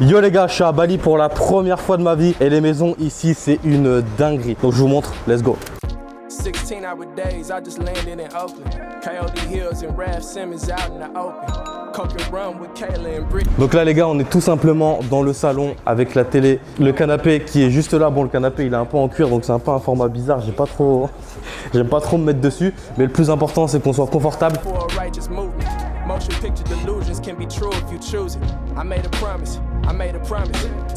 Yo les gars, je suis à Bali pour la première fois de ma vie et les maisons ici c'est une dinguerie. Donc je vous montre, let's go. 16-hour days, I just landed in Oakland. Coyote Hills and Raph Simmons out in the open. Coke and rum with Kayla and Britt. Donc là les gars, on est tout simplement dans le salon avec la télé, le canapé qui est juste là. Bon, le canapé il est un peu en cuir donc c'est un peu un format bizarre, j'aime pas trop me mettre dessus, mais le plus important c'est qu'on soit confortable. For a righteous movement. Motion picture delusions can be true if you choose it. I made a promise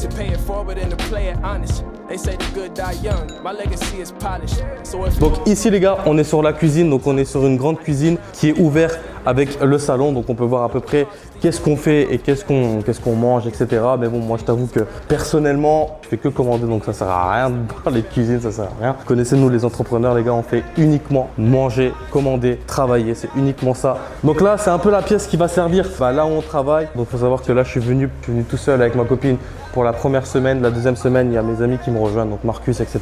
to pay it forward and to play it honest. They say the good die young. My legacy is polished. So if Donc ici les gars, on est sur la cuisine, donc on est sur une grande cuisine qui est ouverte avec le salon, donc on peut voir à peu près qu'est-ce qu'on fait et qu'est-ce qu'on mange, etc. Mais bon, moi je t'avoue que personnellement, je fais que commander, donc ça sert à rien dans les cuisines, ça sert à rien. Connaissez-nous les entrepreneurs les gars, on fait uniquement manger, commander, travailler, c'est uniquement ça. Donc là, c'est un peu la pièce qui va servir là où on travaille. Donc il faut savoir que là, je suis venu tout seul avec ma copine pour la première semaine. La deuxième semaine, il y a mes amis qui me rejoignent, donc Marcus, etc.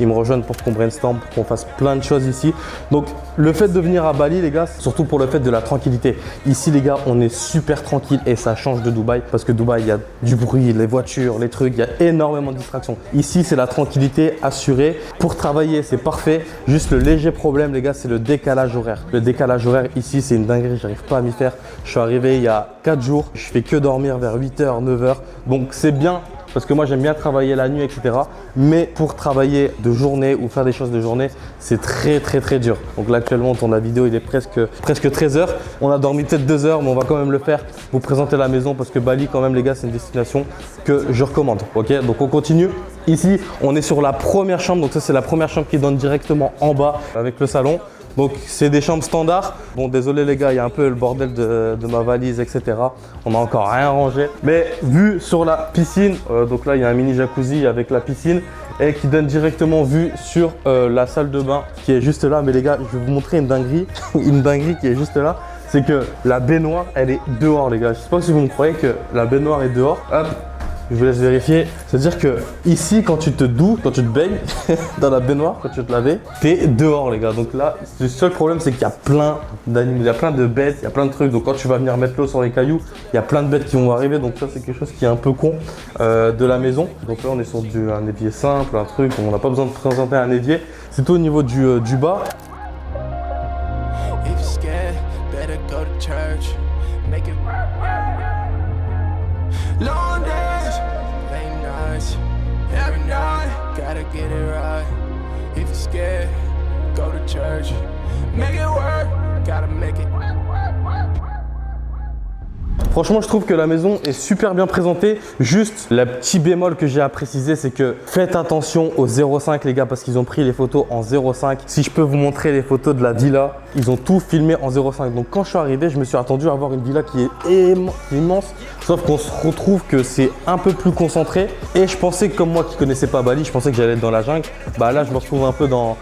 Ils me rejoignent pour qu'on brainstorm, pour qu'on fasse plein de choses ici. Donc le fait de venir à Bali les gars, c'est surtout pour le fait de la tranquillité. Ici les gars, on est super tranquille et ça change de Dubaï parce que Dubaï, il y a du bruit, les voitures, les trucs, il y a énormément de distractions. Ici, c'est la tranquillité assurée. Pour travailler, c'est parfait. Juste le léger problème les gars, c'est le décalage horaire. Le décalage horaire ici, c'est une dinguerie, j'arrive pas à m'y faire. Je suis arrivé il y a 4 jours, je fais que dormir vers 8h, 9h. Donc c'est bien parce que moi j'aime bien travailler la nuit, etc. Mais pour travailler de journée ou faire des choses de journée, c'est très dur. Donc là actuellement on tourne la vidéo, il est presque 13h. On a dormi peut-être 2 heures, mais on va quand même le faire. Vous présenter la maison parce que Bali quand même les gars, c'est une destination que je recommande. Ok, donc on continue. Ici on est sur la première chambre, donc ça c'est la première chambre qui donne directement en bas avec le salon. Donc c'est des chambres standards. Bon désolé les gars, il y a un peu le bordel de ma valise, etc. On n'a encore rien rangé. Mais vu sur la piscine, donc là il y a un mini jacuzzi avec la piscine et qui donne directement vue sur la salle de bain qui est juste là. Mais les gars, je vais vous montrer une dinguerie, une dinguerie qui est juste là. C'est que la baignoire, elle est dehors les gars. Je sais pas si vous me croyez que la baignoire est dehors. Hop. Je vous laisse vérifier. C'est-à-dire que ici, quand tu te baignes dans la baignoire, quand tu te laves, t'es dehors les gars. Donc là, le seul problème, c'est qu'il y a plein d'animaux, il y a plein de bêtes, il y a plein de trucs. Donc quand tu vas venir mettre l'eau sur les cailloux, il y a plein de bêtes qui vont arriver. Donc ça, c'est quelque chose qui est un peu con de la maison. Donc là, on est sur un évier simple, un truc. On n'a pas besoin de présenter un évier. C'est tout au niveau du bas. long days, late nights, every night, gotta get it right. If you're scared, go to church, make it work, gotta make it. Franchement, je trouve que la maison est super bien présentée. Juste, le petit bémol que j'ai à préciser, c'est que faites attention au 0,5 les gars, parce qu'ils ont pris les photos en 0,5. Si je peux vous montrer les photos de la villa, ils ont tout filmé en 0,5. Donc quand je suis arrivé, je me suis attendu à avoir une villa qui est immense. Sauf qu'on se retrouve que c'est un peu plus concentré. Et je pensais que comme moi qui connaissais pas Bali, je pensais que j'allais être dans la jungle. Bah là, je me retrouve un peu dans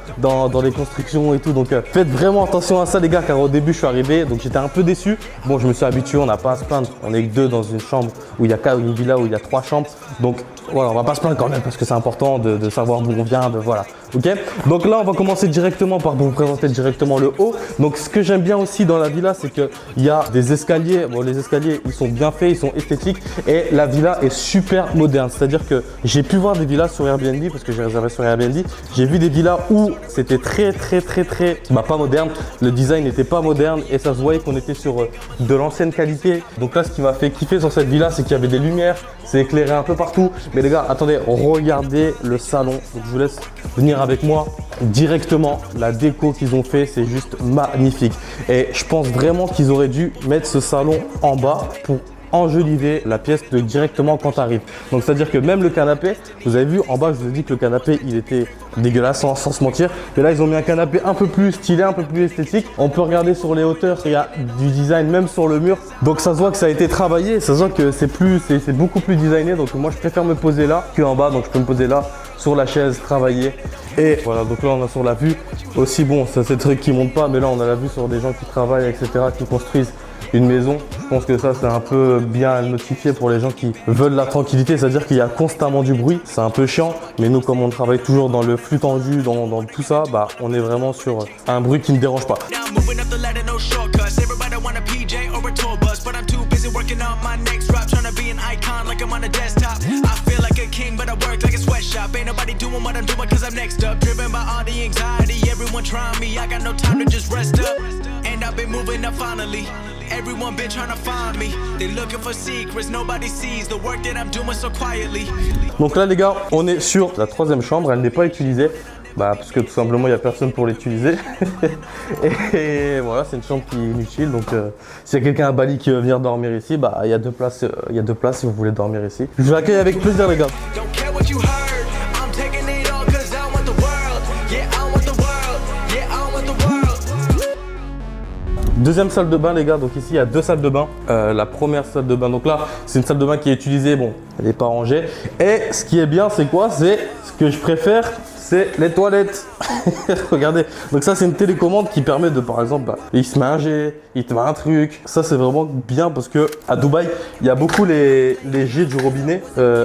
les constructions et tout. Donc faites vraiment attention à ça les gars, car au début, je suis arrivé, donc j'étais un peu déçu. Bon, je me suis habitué, on n'a pas à se plaindre. On est que 2 dans une chambre où il y a une villa où il y a 3 chambres. Donc voilà, on va pas se plaindre quand même parce que c'est important de savoir d'où on vient, voilà. Ok. Donc là, on va commencer directement par vous présenter directement le haut. Donc ce que j'aime bien aussi dans la villa, c'est qu'il y a des escaliers. Bon, les escaliers, ils sont bien faits, ils sont esthétiques et la villa est super moderne. C'est-à-dire que j'ai pu voir des villas sur Airbnb parce que j'ai réservé sur Airbnb. J'ai vu des villas où c'était très pas moderne. Le design n'était pas moderne et ça se voyait qu'on était sur de l'ancienne qualité. Donc là, ce qui m'a fait kiffer sur cette villa, c'est qu'il y avait des lumières, c'est éclairé un peu partout. Mais les gars, attendez, regardez le salon. Donc je vous laisse venir avec moi directement. La déco qu'ils ont fait, c'est juste magnifique. Et je pense vraiment qu'ils auraient dû mettre ce salon en bas pour enjoliver la pièce directement quand tu arrives. Donc c'est à dire que même le canapé, vous avez vu en bas, je vous ai dit que le canapé il était dégueulasse sans se mentir, et là ils ont mis un canapé un peu plus stylé, un peu plus esthétique. On peut regarder sur les hauteurs, il y a du design même sur le mur, donc ça se voit que ça a été travaillé, ça se voit que c'est beaucoup plus designé. Donc moi je préfère me poser là qu'en bas, donc je peux me poser là sur la chaise, travailler. Et voilà, donc là on a sur la vue aussi. Bon, ça c'est le truc qui monte pas, mais là on a la vue sur des gens qui travaillent, etc., qui construisent une maison. Je pense que ça c'est un peu bien notifié pour les gens qui veulent la tranquillité, c'est-à-dire qu'il y a constamment du bruit, c'est un peu chiant, mais nous comme on travaille toujours dans le flux tendu, dans tout ça, bah on est vraiment sur un bruit qui ne dérange pas. working on my next drop, trying to be an icon like I'm on a desktop. I feel like a king, but I work like a sweatshop. Ain't nobody doing what I'm doing cause I'm next up. Driven by all the anxiety, everyone trying me. I got no time to just rest up. And I've been moving up finally. Everyone been trying to find me. They looking for secrets, nobody sees the work that I'm doing so quietly. Donc là les gars, on est sur la troisième chambre, elle n'est pas utilisée. Parce que tout simplement il n'y a personne pour l'utiliser. et voilà, c'est une chambre qui est inutile. Donc s'il y a quelqu'un à Bali qui veut venir dormir ici, il y a deux places si vous voulez dormir ici. Je vous accueille avec plaisir les gars. Deuxième salle de bain les gars, donc ici il y a deux salles de bain. La première salle de bain, donc là c'est une salle de bain qui est utilisée, bon elle n'est pas rangée. Et ce qui est bien c'est quoi? C'est ce que je préfère, c'est les toilettes. Regardez, donc ça c'est une télécommande qui permet de par exemple, il se met un jet, il te met un truc. Ça c'est vraiment bien parce que à Dubaï il y a beaucoup les jets du robinet.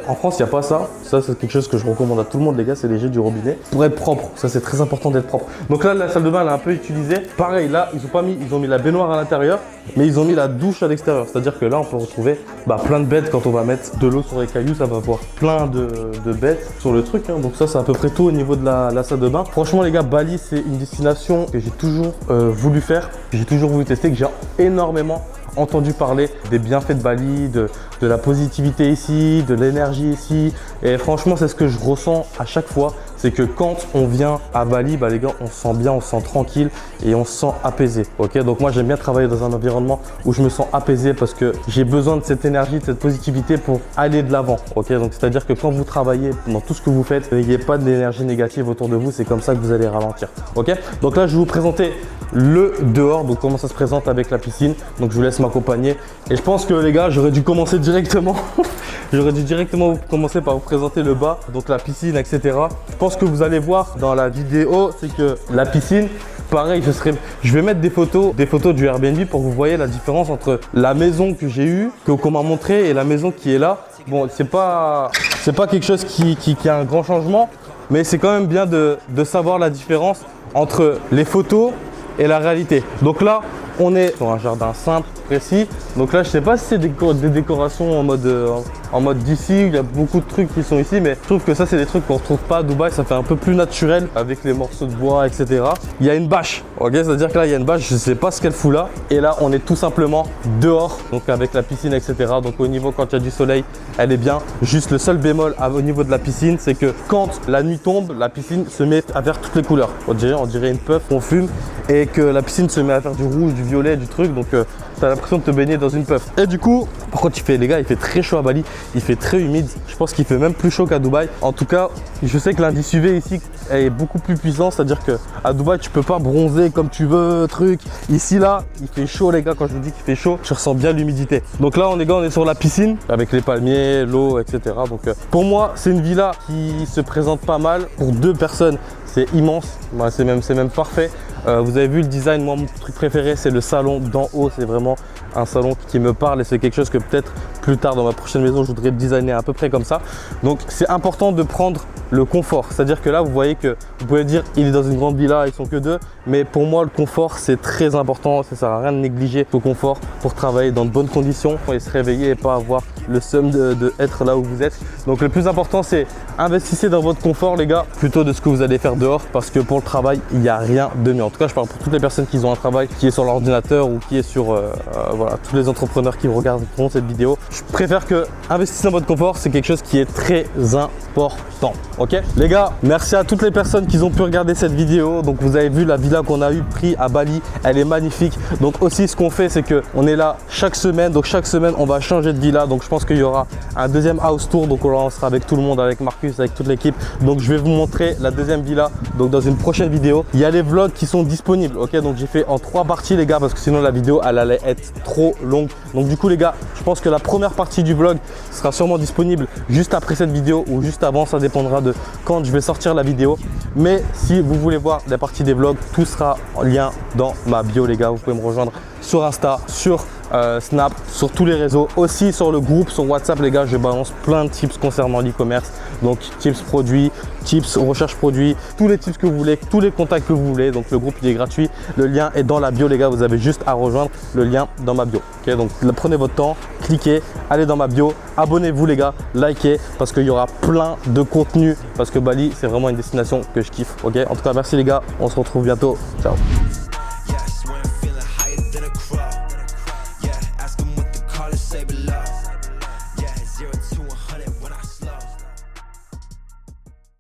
En France il n'y a pas ça. Ça c'est quelque chose que je recommande à tout le monde les gars, c'est les jets du robinet. Pour être propre, ça c'est très important d'être propre. Donc là la salle de bain elle est un peu utilisée. Pareil là ils ont mis la baignoire à l'intérieur, mais ils ont mis la douche à l'extérieur. C'est-à-dire que là on peut retrouver plein de bêtes quand on va mettre de l'eau sur les cailloux, ça va avoir plein de bêtes sur le truc. Donc ça c'est à peu près tout au niveau de la salle de bain. Franchement les gars, Bali c'est une destination que j'ai toujours voulu faire, que j'ai toujours voulu tester, que j'ai énormément entendu parler des bienfaits de Bali, de la positivité ici, de l'énergie ici. Et franchement c'est ce que je ressens à chaque fois. C'est que quand on vient à Bali, les gars, on se sent bien, on se sent tranquille et on se sent apaisé. Ok, donc moi j'aime bien travailler dans un environnement où je me sens apaisé parce que j'ai besoin de cette énergie, de cette positivité pour aller de l'avant. Ok, donc c'est à dire que quand vous travaillez dans tout ce que vous faites, n'ayez pas d'énergie négative autour de vous, c'est comme ça que vous allez ralentir. Ok, donc là je vais vous présenter le dehors, donc comment ça se présente avec la piscine. Donc je vous laisse m'accompagner et je pense que les gars, j'aurais dû commencer directement. J'aurais dû directement commencer par vous présenter le bas, donc la piscine, etc. Je pense que vous allez voir dans la vidéo, c'est que la piscine, pareil, je vais mettre des photos du Airbnb pour que vous voyez la différence entre la maison que j'ai eue, qu'on m'a montré, et la maison qui est là. Bon, c'est pas quelque chose qui a un grand changement, mais c'est quand même bien de savoir la différence entre les photos et la réalité. Donc là, on est sur un jardin simple, précis. Donc là, je sais pas si c'est des décorations en mode d'ici. Il y a beaucoup de trucs qui sont ici, mais je trouve que ça, c'est des trucs qu'on retrouve pas à Dubaï. Ça fait un peu plus naturel avec les morceaux de bois, etc. Il y a une bâche, ok, c'est-à-dire que là, il y a une bâche. Je sais pas ce qu'elle fout là. Et là, on est tout simplement dehors, donc avec la piscine, etc. Donc au niveau, quand il y a du soleil, elle est bien. Juste le seul bémol au niveau de la piscine, c'est que quand la nuit tombe, la piscine se met à faire toutes les couleurs. On dirait une puff, on fume, et que la piscine se met à faire du rouge, du violet, du truc. Donc tu as l'impression de te baigner dans une puff. Et du coup, par contre, les gars, il fait très chaud à Bali, il fait très humide. Je pense qu'il fait même plus chaud qu'à Dubaï. En tout cas, je sais que l'indice UV ici est beaucoup plus puissant, c'est-à-dire qu'à Dubaï, tu peux pas bronzer comme tu veux, truc. Ici, là, il fait chaud, les gars. Quand je vous dis qu'il fait chaud, je ressens bien l'humidité. Donc là, on est sur la piscine avec les palmiers, l'eau, etc. Donc pour moi, c'est une villa qui se présente pas mal. Pour deux personnes, c'est immense, c'est même parfait. Vous avez vu le design, moi mon truc préféré c'est le salon d'en haut, c'est vraiment un salon qui me parle et c'est quelque chose que peut-être plus tard dans ma prochaine maison je voudrais designer à peu près comme ça. Donc c'est important de prendre le confort, c'est-à-dire que là vous voyez que vous pouvez dire il est dans une grande villa, ils sont que deux, mais pour moi le confort c'est très important, ça sert à rien de négliger le confort pour travailler dans de bonnes conditions et se réveiller et pas avoir le seum de être là où vous êtes. Donc le plus important c'est investissez dans votre confort les gars, plutôt de ce que vous allez faire dehors, parce que pour le travail il n'y a rien de mieux. En tout cas je parle pour toutes les personnes qui ont un travail qui est sur l'ordinateur ou qui est sur voilà, tous les entrepreneurs qui regarderont cette vidéo. Je préfère que investir dans votre confort, c'est quelque chose qui est très important. Ok les gars, merci à toutes les personnes qui ont pu regarder cette vidéo. Donc vous avez vu la villa qu'on a eu pris à Bali, elle est magnifique. Donc aussi ce qu'on fait c'est que on est là chaque semaine, donc chaque semaine on va changer de villa. Donc je pense qu'il y aura un deuxième house tour, donc on sera avec tout le monde, avec Marcus, avec toute l'équipe. Donc je vais vous montrer la deuxième villa donc dans une prochaine vidéo. Il y a les vlogs qui sont disponibles, ok, donc j'ai fait en 3 parties les gars, parce que sinon la vidéo elle allait être trop longue. Donc du coup les gars, je pense que la première partie du vlog sera sûrement disponible juste après cette vidéo ou juste avant, ça dépendra de quand je vais sortir la vidéo. Mais si vous voulez voir la partie des vlogs, tout sera en lien dans ma bio les gars. Vous pouvez me rejoindre sur Insta, sur Snap, sur tous les réseaux. Aussi sur le groupe, sur WhatsApp, les gars, je balance plein de tips concernant l'e-commerce. Donc tips produits, tips recherche produits, tous les tips que vous voulez, tous les contacts que vous voulez. Donc le groupe il est gratuit. Le lien est dans la bio, les gars. Vous avez juste à rejoindre le lien dans ma bio. Okay, donc prenez votre temps, cliquez, allez dans ma bio, abonnez-vous les gars, likez parce qu'il y aura plein de contenu parce que Bali c'est vraiment une destination que je kiffe. Ok, en tout cas merci les gars, on se retrouve bientôt. Ciao.